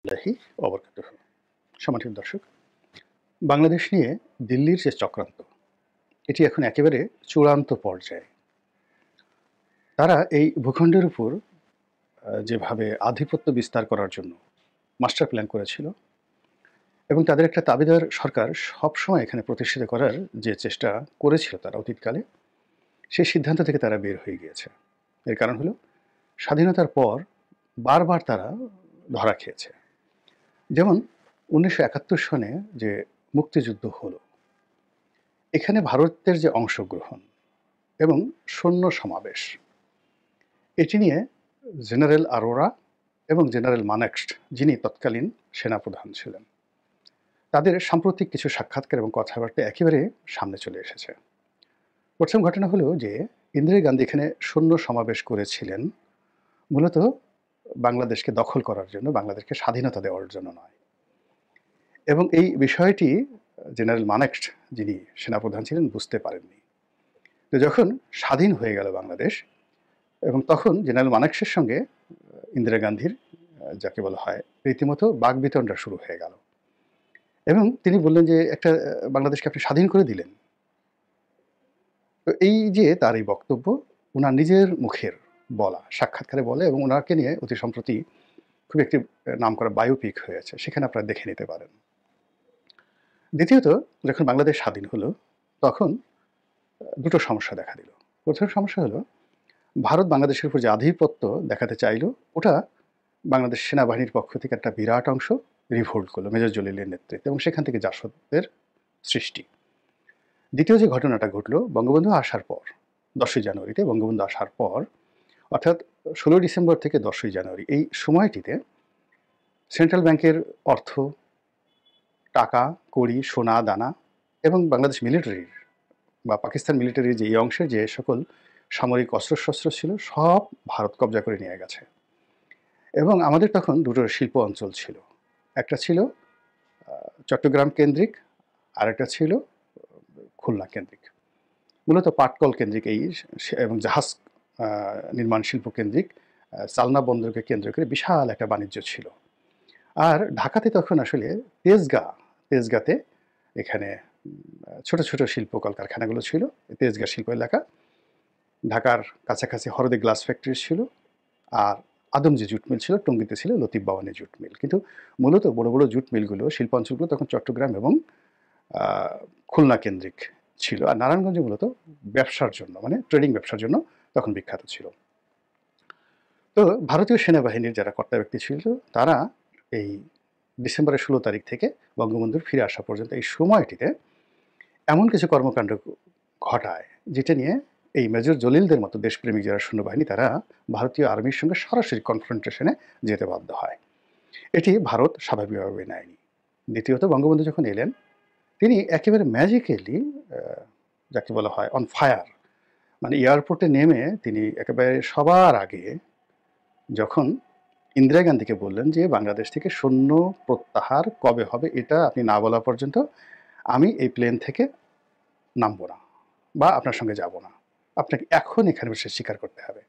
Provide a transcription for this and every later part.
লাহি অবরকাতুহু। সম্মানিত দর্শক, বাংলাদেশ নিয়ে দিল্লির যে চক্রান্ত, এটি এখন একেবারে চূড়ান্ত পর্যায়ে। তারা এই ভূখণ্ডের উপর যেভাবে আধিপত্য বিস্তার করার জন্য মাস্টার প্ল্যান করেছিল এবং তাদের একটা দাবিদার সরকার সবসময় এখানে প্রতিষ্ঠিত করার যে চেষ্টা করেছিল তারা অতীতকালে, সেই সিদ্ধান্ত থেকে তারা বের হয়ে গিয়েছে। এর কারণ হলো স্বাধীনতার পর বারবার তারা ধরা খেয়েছে। যেমন ১৯৭১ সনে যে মুক্তিযুদ্ধ হলো, এখানে ভারতের যে অংশগ্রহণ এবং সৈন্য সমাবেশ, এটি নিয়ে জেনারেল আরোরা এবং জেনারেল মানেক্সট, যিনি তৎকালীন সেনাপ্রধান ছিলেন, তাদের সাম্প্রতিক কিছু সাক্ষাৎকার এবং কথাবার্তা একেবারে সামনে চলে এসেছে। প্রথম ঘটনা হলো যে ইন্দিরা গান্ধী এখানে সৈন্য সমাবেশ করেছিলেন মূলত বাংলাদেশকে দখল করার জন্য, বাংলাদেশকে স্বাধীনতা দেওয়ার জন্য নয়। এবং এই বিষয়টি জেনারেল মানেক্সট, যিনি সেনাপ্রধান ছিলেন, বুঝতে পারেননি। তো যখন স্বাধীন হয়ে গেল বাংলাদেশ, এবং তখন জেনারেল মানেক্সের সঙ্গে ইন্দিরা গান্ধীর যাকে বলা হয় রীতিমতো বাকবিতণ্ডা শুরু হয়ে গেল। এবং তিনি বললেন যে একটা বাংলাদেশকে আপনি স্বাধীন করে দিলেন। তো এই যে তার এই বক্তব্য ওনার নিজের মুখের বলা, সাক্ষাৎকারে বলে, এবং ওনাকে নিয়ে অতি সম্প্রতি খুব একটি নামকরা বায়োপিক হয়েছে, সেখানে আপনারা দেখে নিতে পারেন। দ্বিতীয়ত, যখন বাংলাদেশ স্বাধীন হলো তখন দুটো সমস্যা দেখা দিল। প্রথম সমস্যা হলো ভারত বাংলাদেশের উপর যে আধিপত্য দেখাতে চাইলো, ওটা বাংলাদেশ সেনাবাহিনীর পক্ষ থেকে একটা বিরাট অংশ রিভোল্ট করলো মেজর জলিলের নেতৃত্বে, এবং সেখান থেকে জাসদের সৃষ্টি। দ্বিতীয় যে ঘটনাটা ঘটলো, বঙ্গবন্ধু আসার পর 10ই জানুয়ারিতে বঙ্গবন্ধু আসার পর, অর্থাৎ 16 ডিসেম্বর থেকে 10ই জানুয়ারি, এই সময়টিতে সেন্ট্রাল ব্যাংকের অর্থ, টাকা, কড়ি, সোনা দানা এবং বাংলাদেশ মিলিটারির বা পাকিস্তান মিলিটারির যে এই অংশের যে সকল সামরিক অস্ত্রশস্ত্র ছিল, সব ভারত কবজা করে নিয়ে গেছে। এবং আমাদের তখন দুটো শিল্প অঞ্চল ছিল, একটা ছিল চট্টগ্রাম কেন্দ্রিক, আর একটা ছিল খুলনা কেন্দ্রিক, মূলত পাটকল কেন্দ্রিক এই এবং জাহাজ নির্মাণ শিল্প কেন্দ্রিক চালনা বন্দরকে কেন্দ্র করে বিশাল একটা বাণিজ্য ছিল। আর ঢাকাতে তখন আসলে তেজগাঁতে এখানে ছোট ছোট শিল্প কলকারখানাগুলো ছিল। তেজগাঁ শিল্প এলাকা, ঢাকার কাছাকাছি হরদে গ্লাস ফ্যাক্টরি ছিল, আর আদমজি জুট মিল ছিল, টঙ্গীতে ছিল লতিফ বাওয়ানি জুট মিল। কিন্তু মূলত বড় বড় জুট মিলগুলো, শিল্পাঞ্চলগুলো তখন চট্টগ্রাম এবং খুলনা কেন্দ্রিক ছিল। আর নারায়ণগঞ্জে মূলত ব্যবসার জন্য, মানে ট্রেডিং ব্যবসার জন্য তখন বিখ্যাত ছিল। তো ভারতীয় সেনাবাহিনীর যারা কর্তা ব্যক্তি ছিল, তারা এই ডিসেম্বরের 16 তারিখ থেকে বঙ্গবন্ধুর ফিরে আসা পর্যন্ত এই সময়টিতে এমন কিছু কর্মকাণ্ড ঘটায়, যেটা নিয়ে এই মেজর জলিলদের মতো দেশপ্রেমিক যারা সৈন্যবাহিনী, তারা ভারতীয় আর্মির সঙ্গে সরাসরি কনফ্রন্টেশনে যেতে বাধ্য হয়। এটি ভারত স্বাভাবিকভাবে নেয়নি। দ্বিতীয়ত, বঙ্গবন্ধু যখন এলেন, তিনি একেবারে ম্যাজিক্যালি যাকে বলা হয় অন ফায়ার, মানে এয়ারপোর্টে নেমে তিনি একেবারে সবার আগে যখন ইন্দিরা গান্ধীকে বললেন যে বাংলাদেশ থেকে সৈন্য প্রত্যাহার কবে হবে এটা আপনি না বলা পর্যন্ত আমি এই প্লেন থেকে নামবো না বা আপনার সঙ্গে যাব না, আপনাকে এখন এখানে বসে স্বীকার করতে হবে।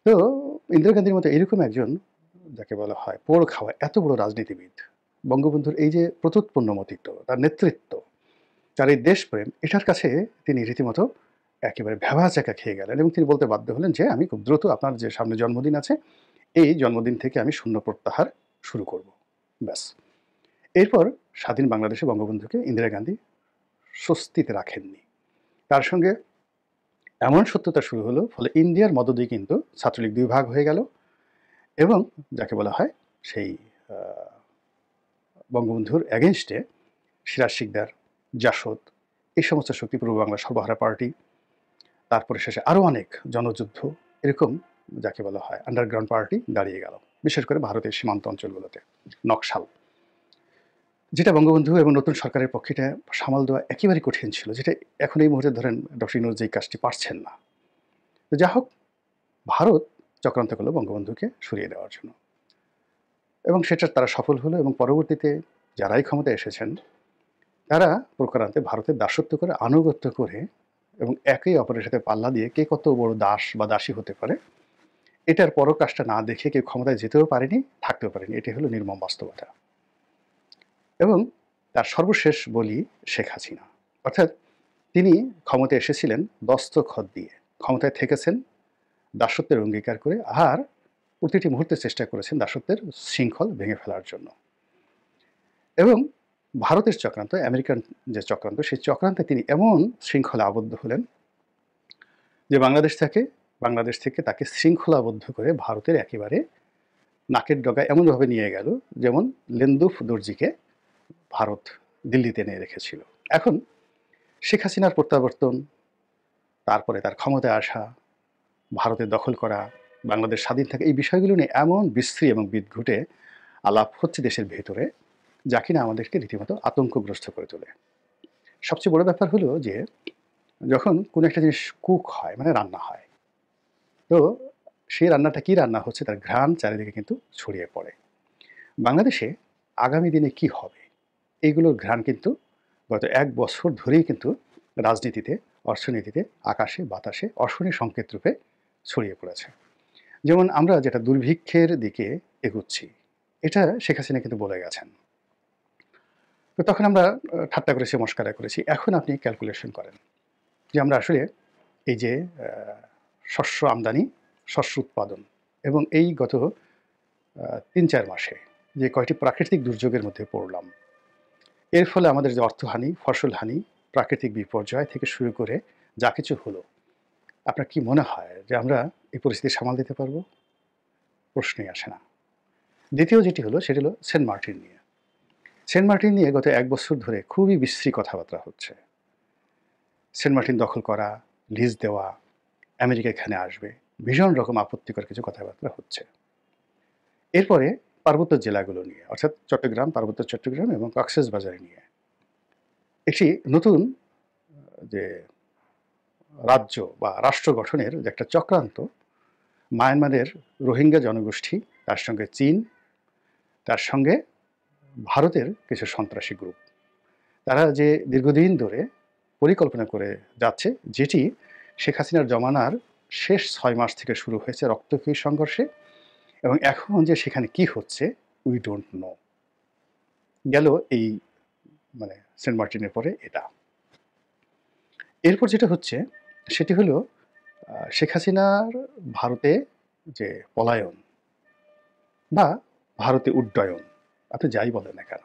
তো ইন্দিরা গান্ধীর মতো এরকম একজন যাকে বলা হয় পোড় খাওয়া এত বড় রাজনীতিবিদ, বঙ্গবন্ধুর এই যে প্রত্যুৎপন্নমতিত্ব, তার নেতৃত্ব, তার এই দেশপ্রেম, এটার কাছে তিনি রীতিমতো একেবারে ভ্যাবাচ্যাকা খেয়ে গেলেন, এবং তিনি বলতে বাধ্য হলেন যে আমি খুব দ্রুত আপনার যে সামনে জন্মদিন আছে, এই জন্মদিন থেকে আমি শূন্য প্রত্যাহার শুরু করব। ব্যাস। এরপর স্বাধীন বাংলাদেশে বঙ্গবন্ধুকে ইন্দিরা গান্ধী স্বস্তিতে রাখেননি। তার সঙ্গে এমন সত্যতা শুরু হলো, ফলে ইন্ডিয়ার মদদেই কিন্তু ছাত্রলীগ দুই ভাগ হয়ে গেল, এবং যাকে বলা হয় সেই বঙ্গবন্ধুর এগেনস্টে সিরাজ শিকদার, জাসদ, এই সমস্ত শক্তি, পূর্ব বাংলা সর্বহারা পার্টি, তারপরে শেষে আরও অনেক জনযুদ্ধ, এরকম যাকে বলা হয় আন্ডারগ্রাউন্ড পার্টি দাঁড়িয়ে গেল, বিশেষ করে ভারতের সীমান্ত অঞ্চলগুলোতে। নকশাল, যেটা বঙ্গবন্ধু এবং নতুন সরকারের পক্ষে এটা সামাল দেওয়া একেবারেই কঠিন ছিল, যেটা এখন এই মুহূর্তে ধরেন ডক্টর ইউনূস যেই কাজটি পারছেন না। তো যা হোক, ভারত চক্রান্ত করলো বঙ্গবন্ধুকে সরিয়ে দেওয়ার জন্য, এবং সেটা তারা সফল হলো। এবং পরবর্তীতে যারাই ক্ষমতায় এসেছেন, তারা প্রকারান্তে ভারতের দাসত্ব করে, আনুগত্য করে, এবং একে অপরের সাথে পাল্লা দিয়ে কে কত বড় দাস বা দাসী হতে পারে, এটার পরকাশটা না দেখে কেউ ক্ষমতায় যেতেও পারেনি, থাকতেও পারেনি। এটি হলো নির্মম বাস্তবতা। এবং তার সর্বশেষ বলি শেখ হাসিনা। অর্থাৎ তিনি ক্ষমতায় এসেছিলেন দস্তখত দিয়ে, ক্ষমতায় থেকেছেন দাসত্বের অঙ্গীকার করে, আর প্রতিটি মুহূর্তে চেষ্টা করেছেন দাসত্বের শৃঙ্খল ভেঙে ফেলার জন্য। এবং ভারতের চক্রান্ত, আমেরিকান যে চক্রান্ত, সেই চক্রান্তে তিনি এমন শৃঙ্খলা আবদ্ধ হলেন যে বাংলাদেশ থেকে তাকে শৃঙ্খলাবদ্ধ করে ভারতের একেবারে নাকের ডগায় এমনভাবে নিয়ে গেল যেমন লেন্দুফ দর্জিকে ভারত দিল্লিতে এনে রেখেছিল। এখন শেখ হাসিনার প্রত্যাবর্তন, তারপরে তার ক্ষমতায় আসা, ভারতের দখল করা, বাংলাদেশ স্বাধীন থাকে, এই বিষয়গুলো নিয়ে এমন বিশ্রী এবং বিদঘুটে আলাপ হচ্ছে দেশের ভেতরে, যা কিনা আমাদেরকে রীতিমতো আতঙ্কগ্রস্ত করে তোলে। সবচেয়ে বড় ব্যাপার হলো যে যখন কোনো একটা জিনিস কুক হয়, মানে রান্না হয়, তো সেই রান্নাটা কী রান্না হচ্ছে তার ঘ্রাণ চারিদিকে কিন্তু ছড়িয়ে পড়ে। বাংলাদেশে আগামী দিনে কি হবে এইগুলোর ঘ্রাণ কিন্তু গত 1 বছর ধরেই কিন্তু রাজনীতিতে, অর্থনীতিতে, আকাশে বাতাসে অশনি সংকেত রূপে ছড়িয়ে পড়েছে। যেমন আমরা যেটা দুর্ভিক্ষের দিকে এগুচ্ছি, এটা শেখ হাসিনা কিন্তু বলে গেছেন। তো তখন আমরা ঠাট্টা করেছি, মস্কারা করেছি। এখন আপনি ক্যালকুলেশন করেন যে আমরা আসলে এই যে শস্য আমদানি, শস্য উৎপাদন এবং এই গত 3-4 মাসে যে কয়টি প্রাকৃতিক দুর্যোগের মধ্যে পড়লাম, এর ফলে আমাদের যে অর্থহানি, ফসলহানি, প্রাকৃতিক বিপর্যয় থেকে শুরু করে যা কিছু হলো, আপনার কি মনে হয় যে আমরা এই পরিস্থিতি সামাল দিতে পারবো? প্রশ্নই আসে না। দ্বিতীয় যেটি হলো সেটি হলো সেন্ট মার্টিন নিয়ে। সেন্ট মার্টিন নিয়ে গত 1 বছর ধরে খুবই বিশ্রী কথাবার্তা হচ্ছে। সেন্ট মার্টিন দখল করা, লিজ দেওয়া, আমেরিকা এখানে আসবে, ভীষণ রকম আপত্তিকর কিছু কথাবার্তা হচ্ছে। এরপরে পার্বত্য জেলাগুলো নিয়ে, অর্থাৎ চট্টগ্রাম, পার্বত্য চট্টগ্রাম এবং কক্সবাজার নিয়ে একটি নতুন যে রাজ্য বা রাষ্ট্র গঠনের যে একটা চক্রান্ত, মায়ানমারের রোহিঙ্গা জনগোষ্ঠী, তার সঙ্গে চীন, তার সঙ্গে ভারতের কিছু সন্ত্রাসী গ্রুপ, তারা যে দীর্ঘদিন ধরে পরিকল্পনা করে যাচ্ছে, যেটি শেখ হাসিনার জমানার শেষ 6 মাস থেকে শুরু হয়েছে রক্তক্ষয়ী সংঘর্ষে, এবং এখন যে সেখানে কি হচ্ছে উই ডোন্ট নো। গেল এই মানে সেন্ট মার্টিনের পরে এটা। এরপর যেটা হচ্ছে সেটি হলো শেখ হাসিনার ভারতে যে পলায়ন বা ভারতে উড্ডয়ন, আপনি যাই বলেন না কেন,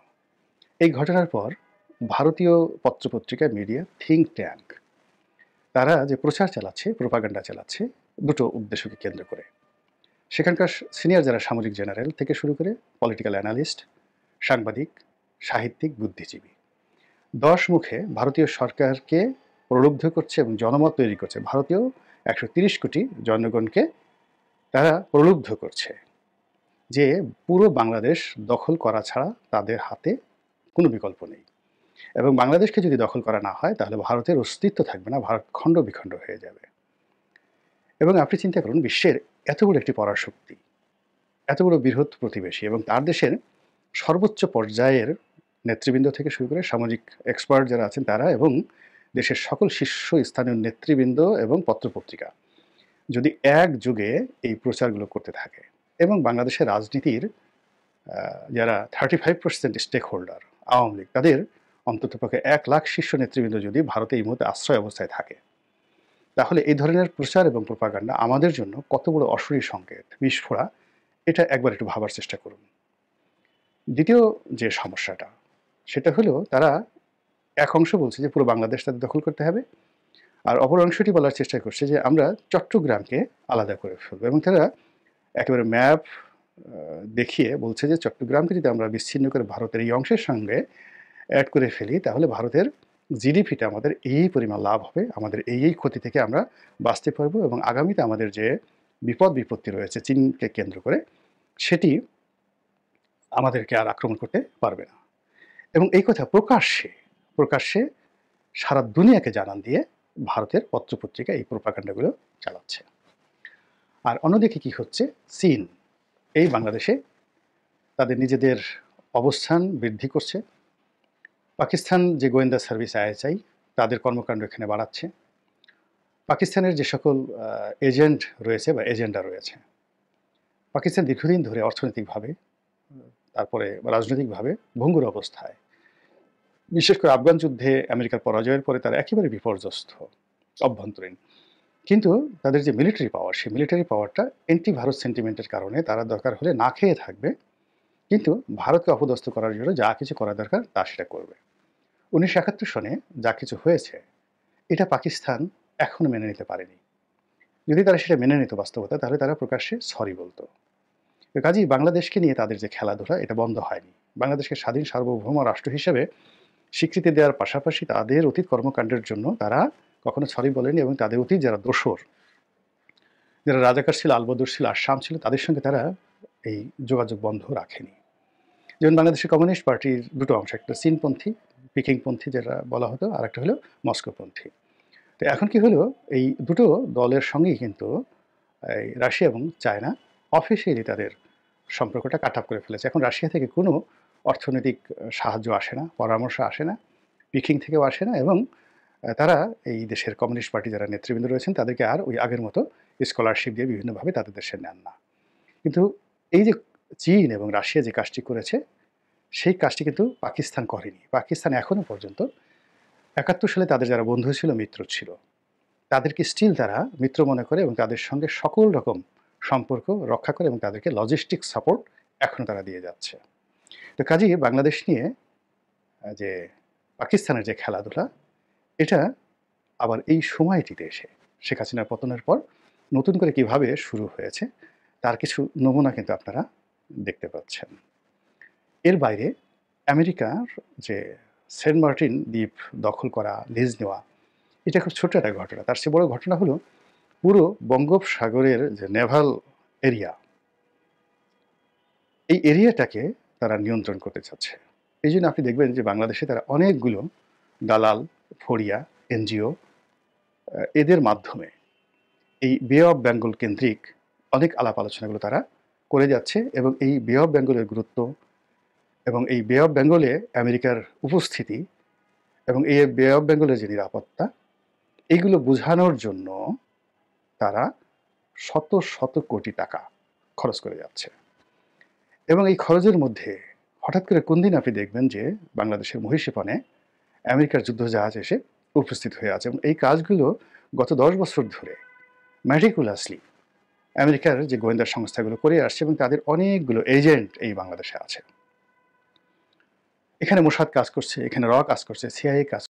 এই ঘটনার পর ভারতীয় পত্রপত্রিকা, মিডিয়া, থিঙ্ক ট্যাঙ্ক, তারা যে প্রচার চালাচ্ছে, প্রোপাগান্ডা চালাচ্ছে দুটো উদ্দেশ্যকে কেন্দ্র করে। সেখানকার সিনিয়র যারা সামরিক জেনারেল থেকে শুরু করে পলিটিক্যাল অ্যানালিস্ট, সাংবাদিক, সাহিত্যিক, বুদ্ধিজীবী 10 মুখে ভারতীয় সরকারকে প্রলুব্ধ করছে এবং জনমত তৈরি করছে। ভারতীয় 130 কোটি জনগণকে তারা প্রলুব্ধ করছে যে পুরো বাংলাদেশ দখল করা ছাড়া তাদের হাতে কোনো বিকল্প নেই, এবং বাংলাদেশকে যদি দখল করা না হয় তাহলে ভারতের অস্তিত্ব থাকবে না, ভারত খণ্ড বিখণ্ড হয়ে যাবে। এবং আপনি চিন্তা করুন, বিশ্বের এত বড় একটি পরাশক্তি, এত বড় বৃহৎ প্রতিবেশী, এবং তার দেশের সর্বোচ্চ পর্যায়ের নেতৃবৃন্দ থেকে শুরু করে সামাজিক এক্সপার্ট যারা আছেন তারা, এবং দেশের সকল শীর্ষস্থানীয় নেতৃবৃন্দ এবং পত্রপত্রিকা যদি একযোগে এই প্রচারগুলো করতে থাকে, এবং বাংলাদেশের রাজনীতির যারা 35% স্টেক হোল্ডার, আওয়ামী লীগ, তাদের অন্ততপক্ষে 1 লাখ শীর্ষ নেতৃবৃন্দ যদি ভারতে এই মুহূর্তে আশ্রয় অবস্থায় থাকে, তাহলে এই ধরনের প্রচার এবং প্রোপাগান্ডা আমাদের জন্য কত বড় অশনি সংকেত, বিস্ফোরা, এটা একবার একটু ভাবার চেষ্টা করুন। দ্বিতীয় যে সমস্যাটা সেটা হলো তারা এক অংশ বলছে যে পুরো বাংলাদেশ তাদের দখল করতে হবে, আর অপর অংশটি বলার চেষ্টা করছে যে আমরা চট্টগ্রামকে আলাদা করে ফেলবো, এবং তারা একেবারে ম্যাপ দেখিয়ে বলছে যে চট্টগ্রামকে যদি আমরা বিচ্ছিন্ন করে ভারতের এই অংশের সঙ্গে অ্যাড করে ফেলি তাহলে ভারতের জিডিপিটা আমাদের এই পরিমাণ লাভ হবে, আমাদের এই ক্ষতি থেকে আমরা বাঁচতে পারবো, এবং আগামীতে আমাদের যে বিপদ বিপত্তি রয়েছে চীনকে কেন্দ্র করে, সেটি আমাদেরকে আর আক্রমণ করতে পারবে না। এবং এই কথা প্রকাশ্যে সারা দুনিয়াকে জানান দিয়ে ভারতের পত্রপত্রিকা এই প্রোপাগান্ডাগুলো চালাচ্ছে। আর অন্যদিকে কি হচ্ছে, চীন এই বাংলাদেশে তাদের নিজেদের অবস্থান বৃদ্ধি করছে। পাকিস্তান যে গোয়েন্দা সার্ভিস আইএসআই, তাদের কর্মকাণ্ড এখানে বাড়াচ্ছে। পাকিস্তানের যে সকল এজেন্ট রয়েছে বা এজেন্ডা রয়েছে, পাকিস্তান দীর্ঘদিন ধরে অর্থনৈতিকভাবে তারপরে রাজনৈতিকভাবে ভঙ্গুর অবস্থায়। বিশেষ করে আফগান যুদ্ধে আমেরিকার পরাজয়ের পরে তারা একেবারে বিপর্যস্ত অভ্যন্তরীণ। কিন্তু তাদের যে মিলিটারি পাওয়ার, সেই মিলিটারি পাওয়ারটা অ্যান্টি ভারত সেন্টিমেন্টের কারণে তারা দরকার হলে না খেয়ে থাকবে, কিন্তু ভারতকে অপদস্থ করার জন্য যা কিছু করা দরকার তা সেটা করবে। ১৯৭১ সনে যা কিছু হয়েছে এটা পাকিস্তান এখনো মেনে নিতে পারেনি। যদি তারা সেটা মেনে নিত বাস্তবতা, তাহলে তারা প্রকাশ্যে সরি বলতো। তো কাজেই বাংলাদেশকে নিয়ে তাদের যে খেলাধুলা এটা বন্ধ হয়নি। বাংলাদেশকে স্বাধীন সার্বভৌম রাষ্ট্র হিসেবে স্বীকৃতি দেওয়ার পাশাপাশি তাদের অতীত কর্মকাণ্ডের জন্য তারা কখনো সরি বলেনি, এবং তাদের অতীত যারা দোসর, যারা রাজাকার ছিল, আলবদর ছিল, আসাম ছিল, তাদের সঙ্গে তারা এই যোগাযোগ বন্ধ রাখেনি। যেমন বাংলাদেশের কমিউনিস্ট পার্টির দুটো অংশ, একটা চীনপন্থী, পিকিংপন্থী যেটা বলা হতো, আর একটা হলো মস্কোপন্থী। তো এখন কি হলো, এই দুটো দলের সঙ্গেই কিন্তু এই রাশিয়া এবং চায়না অফিসিয়ালি তাদের সম্পর্কটা কাট অফ করে ফেলেছে। এখন রাশিয়া থেকে কোনো অর্থনৈতিক সাহায্য আসে না, পরামর্শ আসে না, পিকিং থেকেও আসে না, এবং তারা এই দেশের কমিউনিস্ট পার্টি যারা নেতৃবৃন্দ রয়েছেন তাদেরকে আর ওই আগের মতো স্কলারশিপ দিয়ে বিভিন্নভাবে তাদের দেশে নেন না। কিন্তু এই যে চীন এবং রাশিয়া যে কাজটি করেছে, সেই কাজটি কিন্তু পাকিস্তান করেনি। পাকিস্তান এখনও পর্যন্ত ৭১ সালে তাদের যারা বন্ধু ছিল, মিত্র ছিল, তাদেরকে স্টিল তারা মিত্র মনে করে এবং তাদের সঙ্গে সকল রকম সম্পর্ক রক্ষা করে এবং তাদেরকে লজিস্টিক সাপোর্ট এখনও তারা দিয়ে যাচ্ছে। তো কাজেই বাংলাদেশ নিয়ে যে পাকিস্তানের যে খেলাধুলা, এটা আবার এই সময়টিতে এসে শেখ হাসিনার পতনের পর নতুন করে কিভাবে শুরু হয়েছে তার কিছু নমুনা কিন্তু আপনারা দেখতে পাচ্ছেন। এর বাইরে আমেরিকার যে সেন্ট মার্টিন দ্বীপ দখল করা, লিজ নেওয়া, এটা খুব ছোট একটা ঘটনা। তার চেয়ে বড় ঘটনা হলো পুরো বঙ্গোপসাগরের যে নেভাল এরিয়া, এই এরিয়াটাকে তারা নিয়ন্ত্রণ করতে চাচ্ছে। এই জন্য আপনি দেখবেন যে বাংলাদেশে তারা অনেকগুলো দালাল, ফড়িয়া, এনজিও, এদের মাধ্যমে এই বে অফ বেঙ্গল কেন্দ্রিক অনেক আলাপ আলোচনাগুলো তারা করে যাচ্ছে, এবং এই বে অফ বেঙ্গলের গুরুত্ব এবং এই বে অফ বেঙ্গলে আমেরিকার উপস্থিতি এবং এই বে অফ বেঙ্গলের যে নিরাপত্তা, এইগুলো বোঝানোর জন্য তারা শত শত কোটি টাকা খরচ করে যাচ্ছে। এবং এই খরচের মধ্যে হঠাৎ করে কোন দিন আপনি দেখবেন যে বাংলাদেশের মহিষীপণে আমেরিকার যুদ্ধজাহাজ এসে উপস্থিত হয়ে আছে, এবং এই কাজগুলো গত ১০ বছর ধরে ম্যাটিকুলাসলি আমেরিকার যে গোয়েন্দা সংস্থাগুলো করে আসছে, এবং তাদের অনেকগুলো এজেন্ট এই বাংলাদেশে আছে। এখানে মোসাদ কাজ করছে, এখানে র কাজ করছে, সিআইএ কাজ